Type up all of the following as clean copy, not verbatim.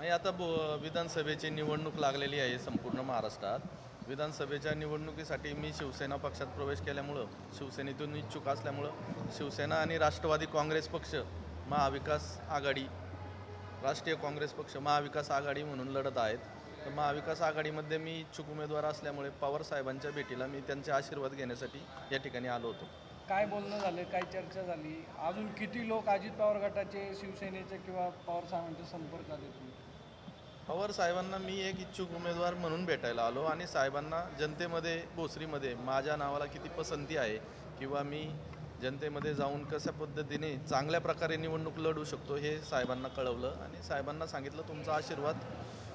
नाही, आता विधानसभेची निवडणूक लागलेली आहे संपूर्ण महाराष्ट्रात. विधानसभेच्या निवडणुकीसाठी मी शिवसेना पक्षात प्रवेश केल्यामुळं, शिवसेनेतून इच्छुक असल्यामुळं शिवसेना आणि राष्ट्रवादी काँग्रेस पक्ष महाविकास आघाडी, राष्ट्रीय काँग्रेस पक्ष महाविकास आघाडी म्हणून लढत आहेत. तर महाविकास आघाडीमध्ये मी इच्छुक उमेदवार असल्यामुळे पवार साहेबांच्या भेटीला मी त्यांचे आशीर्वाद घेण्यासाठी या ठिकाणी आलो होतो. काय बोलणं झालं, काय चर्चा झाली, अजून किती लोक अजित पवार गटाचे, शिवसेनेचे किंवा पवार साहेबांच्या संपर्कात आहेत? पवार साहेबांना मी एक इच्छुक उमेदवार म्हणून भेटायला आलो आणि साहेबांना जनतेमध्ये भोसरीमध्ये माझ्या नावाला किती पसंती आहे किंवा मी जनतेमध्ये जाऊन कशा पद्धतीने चांगल्या प्रकारे निवडणूक लढू शकतो हे साहेबांना कळवलं आणि साहेबांना सांगितलं तुमचा आशीर्वाद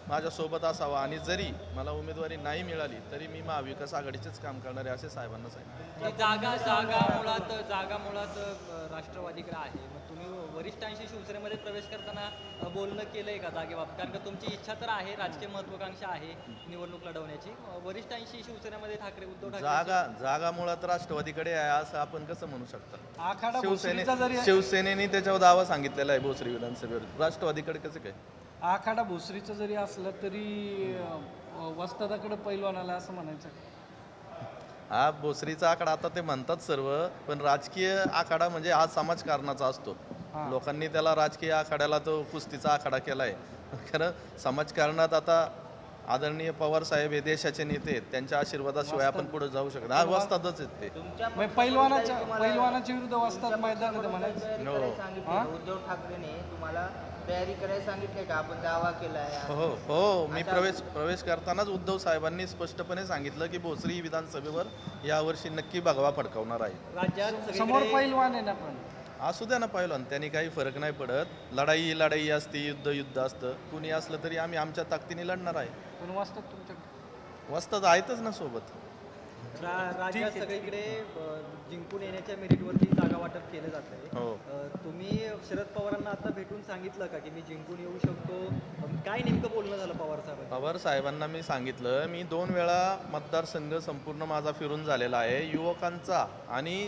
माझ्यासोबत असावा आणि जरी मला उमेदवारी नाही मिळाली तरी मी महाविकास आघाडीचेच काम करणार आहे असे साहेबांना सांगितलं. जागा मुळात राष्ट्रवादीकडे आहे. मग तुम्ही वरिष्ठांशी शिवसेनेमध्ये प्रवेश करताना बोलणं केलंय का जागेबाबत? कारण का तुमची इच्छा तर आहे, राजकीय महत्वाकांक्षा आहे निवडणूक लढवण्याची. वरिष्ठांशी शिवसेनेमध्ये उद्धव ठाकरे जागा मुळात राष्ट्रवादीकडे आहे असं आपण कसं म्हणू शकता? शिवसेने शिवसेनेने त्याच्यावर दावा सांगितलेला आहे भोसरी विधानसभेवर, राष्ट्रवादीकडे कसं काय? आखाडा भोसरीचं जरी असलं तरी वस्तादाकडे पैलवानाला असं म्हणायचं. हा भोसरीचा आखाडा आता ते म्हणतात सर्व, पण राजकीय आखाडा म्हणजे हा समाजकारणाचा असतो. लोकांनी त्याला राजकीय आखाड्याला तो कुस्तीचा आखाडा केलाय. खरं समाजकारणात आता आदरणीय पवार साहेब हे देशाचे नेते आहेत, त्यांच्या आशीर्वादाशिवाय आपण पुढे जाऊ शकतो. हा वस्तादच आहेत ते. पैलवानाच्या विरुद्ध वस्ताद मैदानात म्हणायचं. उद्धव ठाकरेने तुम्हाला तयारी करायला सांगितले का? आपण दावा केलाय. हो मी प्रवेश करतानाच उद्धव साहेबांनी स्पष्टपणे सांगितलं की भोसरी विधानसभेवर यावर्षी नक्की भगवा फडकावणार आहे. राज्यात समोर पैलवान आहे ना, पण असू द्या ना पैलवान, त्यांनी काही फरक नाही पडत. लढाई असते, युद्ध असतं. कुणी असलं तरी आम्ही आमच्या ताकदीने लढणार आहे. पण वस्ताद तुमच्या वस्ताद आहेतच ना सोबत. राज्यात सगळीकडे जिंकून येण्याच्या मेरिटवरती जागा वाटप केलं जात आहे. तुम्ही शरद पवारांना आता भेटून सांगितलं का की मी जिंकून येऊ शकतो? काय नेमकं बोलणं झालं पवार साहेबांना मी सांगितलं, मी 2 वेळा मतदारसंघ संपूर्ण माझा फिरून झालेला आहे. युवकांचा आणि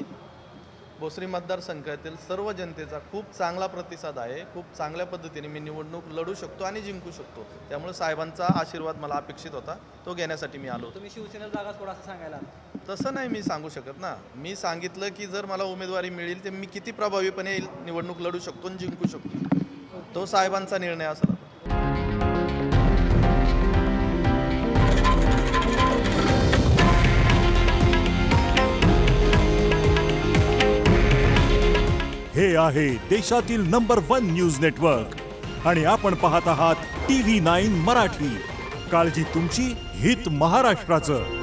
भोसरी मतदारसंघातील सर्व जनतेचा खूप चांगला प्रतिसाद आहे. खूप चांगल्या पद्धतीने मी निवडणूक लढू शकतो आणि जिंकू शकतो. त्यामुळे साहेबांचा आशीर्वाद मला अपेक्षित होता, तो घेण्यासाठी मी आलो. तुम्ही शिवसेनेला जागा सोडा असं सांगायला? तसं नाही मी सांगू शकत ना. मी सांगितलं की जर मला उमेदवारी मिळेल तर मी किती प्रभावीपणे निवडणूक लढू शकतो आणि जिंकू शकतो. तो साहेबांचा निर्णय असला. हे आहे देशातील नंबर 1 न्यूज नेटवर्क आणि आपण पाहत आहात TV9 मराठी. काळजी तुमची, हित महाराष्ट्राचं.